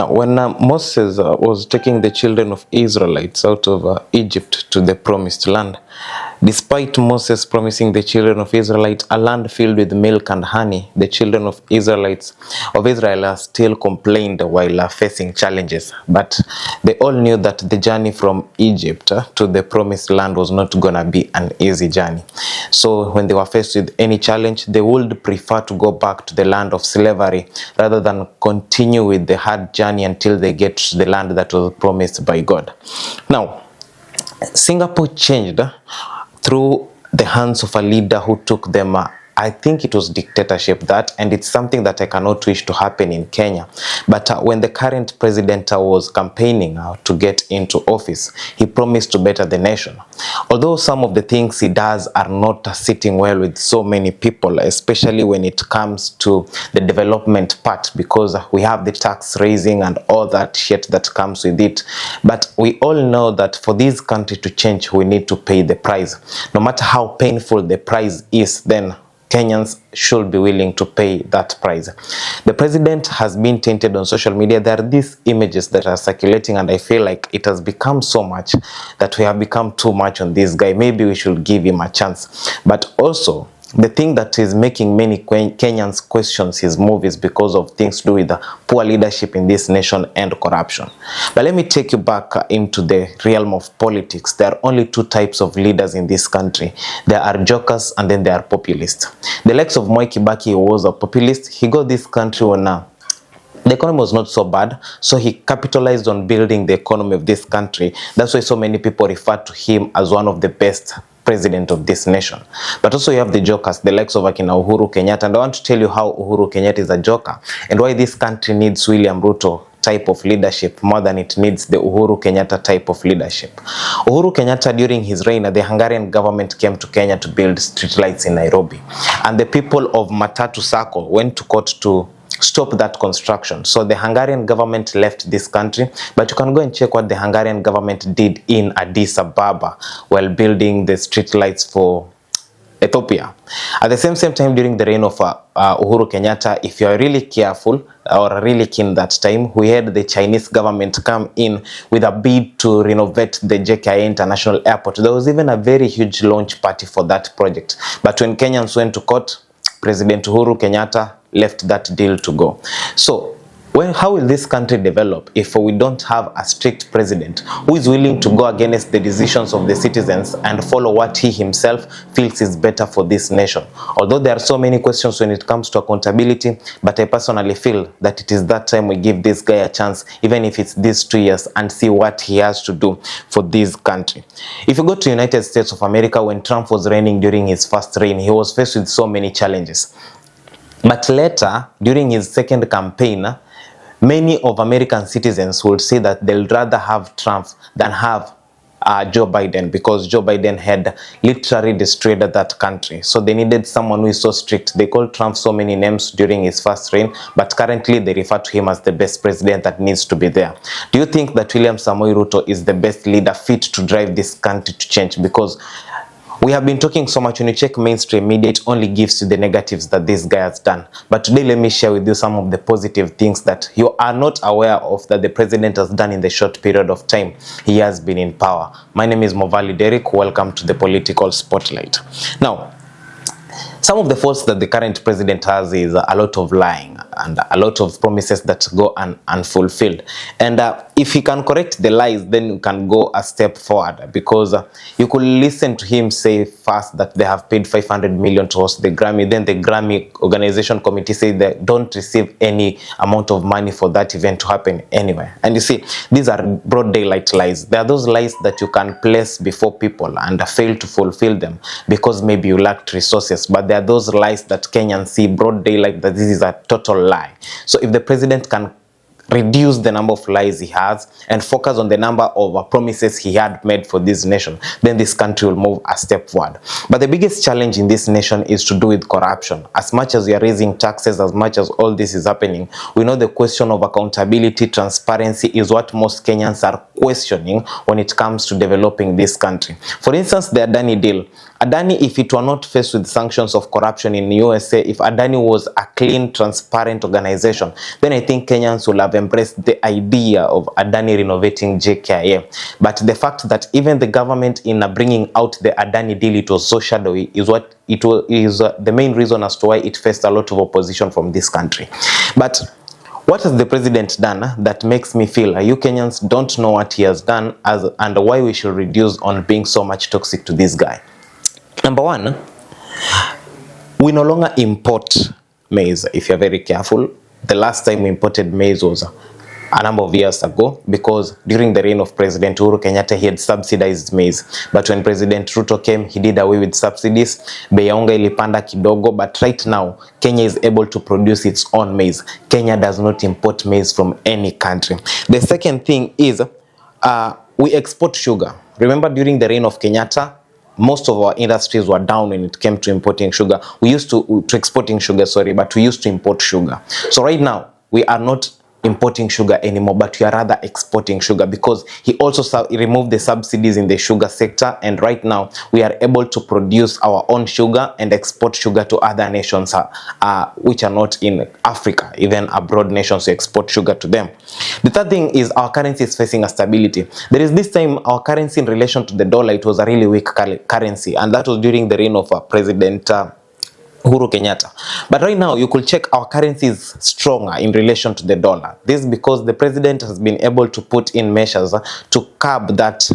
Now, when Moses was taking the children of Israelites out of Egypt to the promised land, despite Moses promising the children of Israelites a land filled with milk and honey, the children of Israel still complained while facing challenges. But they all knew that the journey from Egypt to the promised land was not going to be an easy journey. So when they were faced with any challenge, they would prefer to go back to the land of slavery rather than continue with the hard journey until they get to the land that was promised by God. Now, Singapore changed through the hands of a leader who took them, I think it was dictatorship that, and it's something that I cannot wish to happen in Kenya. But when the current president was campaigning to get into office, he promised to better the nation. Although some of the things he does are not sitting well with so many people, especially when it comes to the development part, because we have the tax raising and all that shit that comes with it. But we all know that for this country to change, we need to pay the price. No matter how painful the price is, then Kenyans should be willing to pay that price. The president has been tainted on social media. There are these images that are circulating, and I feel like it has become so much that we have become too much on this guy. Maybe we should give him a chance. But also, the thing that is making many Kenyans question his movies because of things to do with the poor leadership in this nation and corruption. But let me take you back into the realm of politics. There are only two types of leaders in this country. There are jokers and then there are populists. The likes of Moi Kibaki was a populist. He got this country on the economy was not so bad, so he capitalized on building the economy of this country. That's why so many people refer to him as one of the best president of this nation. But also you have the jokers, the likes of Akina Uhuru Kenyatta, and I want to tell you how Uhuru Kenyatta is a joker and why this country needs William Ruto type of leadership more than it needs the Uhuru Kenyatta type of leadership. Uhuru Kenyatta, during his reign, the Hungarian government came to Kenya to build streetlights in Nairobi, and the people of Matatu Sacco went to court to stop that construction. So the Hungarian government left this country, but you can go and check what the Hungarian government did in Addis Ababa while building the street lights for Ethiopia. At the same time, during the reign of Uhuru Kenyatta, if you are really careful or really keen that time, we had the Chinese government come in with a bid to renovate the JKIA International Airport. There was even a very huge launch party for that project. But when Kenyans went to court, President Uhuru Kenyatta left that deal to go. So, how will this country develop if we don't have a strict president who is willing to go against the decisions of the citizens and follow what he himself feels is better for this nation? Although there are so many questions when it comes to accountability, but I personally feel that it is that time we give this guy a chance, even if it's these 2 years, and see what he has to do for this country. If you go to United States of America, when Trump was reigning during his first reign, he was faced with so many challenges. But later, during his second campaign, many of American citizens will say that they'll rather have Trump than have Joe Biden, because Joe Biden had literally destroyed that country. So they needed someone who is so strict. They called Trump so many names during his first reign, but currently they refer to him as the best president that needs to be there. Do you think that William Samoei Ruto is the best leader fit to drive this country to change? Because we have been talking so much. When you check mainstream media, it only gives you the negatives that this guy has done. But today, let me share with you some of the positive things that you are not aware of that the president has done in the short period of time he has been in power. My name is Movali Derek. Welcome to the Political Spotlight. Now, some of the faults that the current president has is a lot of lying and a lot of promises that go unfulfilled. And if he can correct the lies, then you can go a step forward, because you could listen to him say first that they have paid 500 million to host the Grammy. Then the Grammy organization committee said they don't receive any amount of money for that event to happen anywhere. And you see, these are broad daylight lies. There are those lies that you can place before people and fail to fulfill them because maybe you lacked resources. But there are those lies that Kenyans see broad daylight that this is a total lie. So if the president can reduce the number of lies he has and focus on the number of promises he had made for this nation, then this country will move a step forward. But the biggest challenge in this nation is to do with corruption. As much as we are raising taxes, as much as all this is happening, we know the question of accountability, transparency is what most Kenyans are questioning when it comes to developing this country. For instance, the Adani deal. Adani, if it were not faced with sanctions of corruption in USA, if Adani was a clean, transparent organization, then I think Kenyans will have embraced the idea of Adani renovating JKIA. But the fact that even the government in bringing out the Adani deal, it was so shadowy, is what it is the main reason as to why it faced a lot of opposition from this country. But what has the president done that makes me feel you Kenyans don't know what he has done and why we should reduce on being so much toxic to this guy? Number one, we no longer import maize, if you're very careful. The last time we imported maize was a number of years ago, because during the reign of President Uhuru Kenyatta, he had subsidized maize. But when President Ruto came, he did away with subsidies. Bei ya unga ilipanda kidogo, but right now, Kenya is able to produce its own maize. Kenya does not import maize from any country. The second thing is, we export sugar. Remember, during the reign of Kenyatta, most of our industries were down when it came to importing sugar. We used to exporting sugar, sorry, but we used to import sugar. So right now, we are not importing sugar anymore, but we are rather exporting sugar, because he also removed the subsidies in the sugar sector, and right now we are able to produce our own sugar and export sugar to other nations which are not in Africa, even abroad nations, to export sugar to them. The third thing is our currency is facing a stability. There is this time our currency in relation to the dollar, it was a really weak currency, and that was during the reign of President Uhuru Kenyatta. But right now, you could check our currency is stronger in relation to the dollar. This is because the president has been able to put in measures to curb that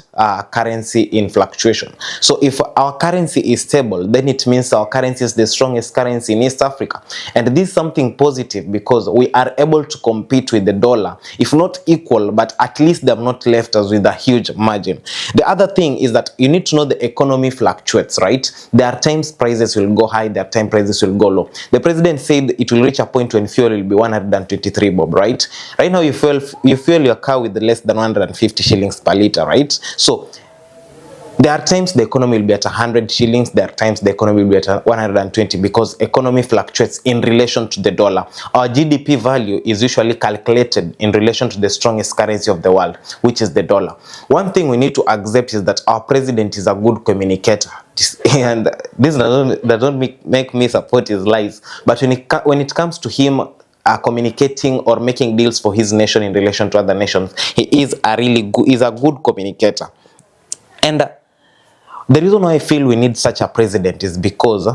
currency in fluctuation. So if our currency is stable, then it means our currency is the strongest currency in East Africa. And this is something positive, because we are able to compete with the dollar, if not equal, but at least they have not left us with a huge margin. The other thing is that you need to know the economy fluctuates, right? There are times prices will go high, there are times prices will go low. The president said it will reach a point when fuel will be 123 bob, right? Right now you fuel your car with less than 150 shillings per liter, right? So there are times the economy will be at 100 shillings, there are times the economy will be at 120, because economy fluctuates in relation to the dollar. Our GDP value is usually calculated in relation to the strongest currency of the world, which is the dollar. One thing we need to accept is that our president is a good communicator. And this doesn't make me support his lies, but when it comes to him communicating or making deals for his nation in relation to other nations, he is a good communicator. And the reason why I feel we need such a president is because,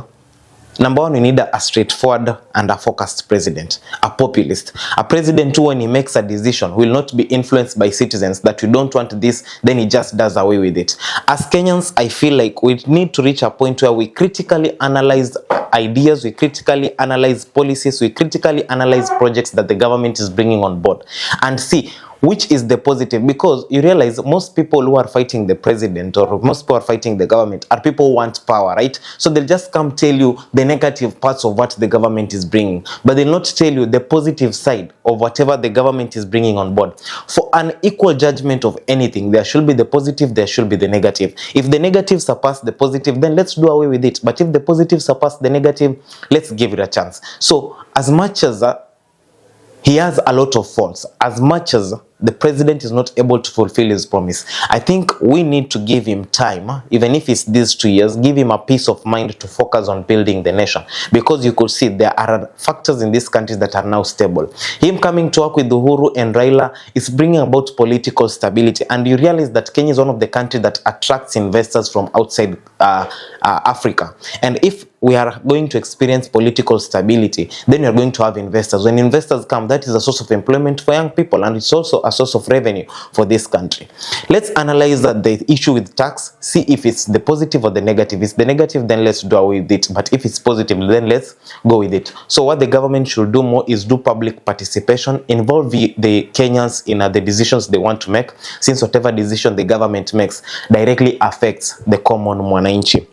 number one, we need a straightforward and a focused president, a populist. A president who, when he makes a decision, will not be influenced by citizens that we don't want this, then he just does away with it. As Kenyans, I feel like we need to reach a point where we critically analyze ideas, we critically analyze policies, we critically analyze projects that the government is bringing on board, and see which is the positive. Because you realize most people who are fighting the president, or most people who are fighting the government, are people who want power, right? So they'll just come tell you the negative parts of what the government is bringing, but they'll not tell you the positive side of whatever the government is bringing on board. For an equal judgment of anything, there should be the positive, there should be the negative. If the negative surpass the positive, then let's do away with it. But if the positive surpass the negative, let's give it a chance. So as much as he has a lot of faults, as much as the president is not able to fulfill his promise, I think we need to give him time, even if it's these 2 years, give him a peace of mind to focus on building the nation. Because you could see there are factors in this country that are now stable. Him coming to work with Uhuru and Raila is bringing about political stability. And you realize that Kenya is one of the countries that attracts investors from outside Africa. And if we are going to experience political stability, then we are going to have investors. When investors come, that is a source of employment for young people, and it's also a source of revenue for this country. Let's analyze the issue with tax, see if it's the positive or the negative. If it's the negative, then let's do away with it. But if it's positive, then let's go with it. So what the government should do more is do public participation, involve the Kenyans in the decisions they want to make, since whatever decision the government makes directly affects the common mwananchi.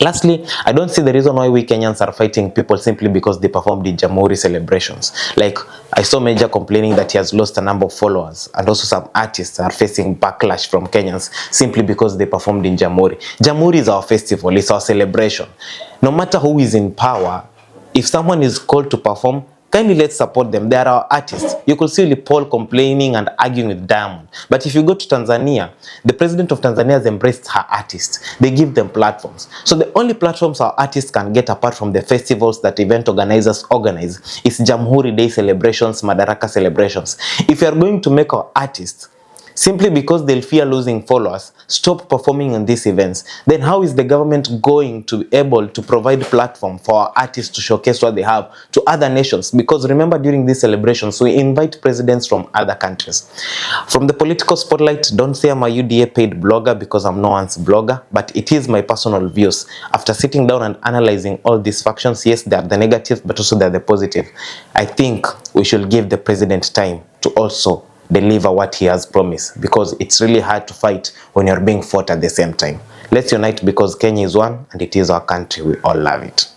Lastly, I don't see the reason why we Kenyans are fighting people simply because they performed in Jamhuri celebrations. Like, I saw Major complaining that he has lost a number of followers, and also some artists are facing backlash from Kenyans simply because they performed in Jamhuri. Jamhuri is our festival, it's our celebration. No matter who is in power, if someone is called to perform, Kindly let's support them. They are our artists. You could see Paul complaining and arguing with Diamond. But if you go to Tanzania, the president of Tanzania has embraced her artists. They give them platforms. So the only platforms our artists can get apart from the festivals that event organizers organize is Jamhuri Day celebrations, Madaraka celebrations. If you are going to make our artists simply because they'll fear losing followers, stop performing in these events, then how is the government going to be able to provide platform for our artists to showcase what they have to other nations? Because remember, during these celebrations, we invite presidents from other countries. From the political spotlight, don't say I'm a UDA paid blogger, because I'm no one's blogger, but it is my personal views. After sitting down and analyzing all these factions, yes, they are the negative, but also they are the positive. I think we should give the president time to also deliver what he has promised, because it's really hard to fight when you're being fought at the same time. Let's unite, because Kenya is one and it is our country. We all love it.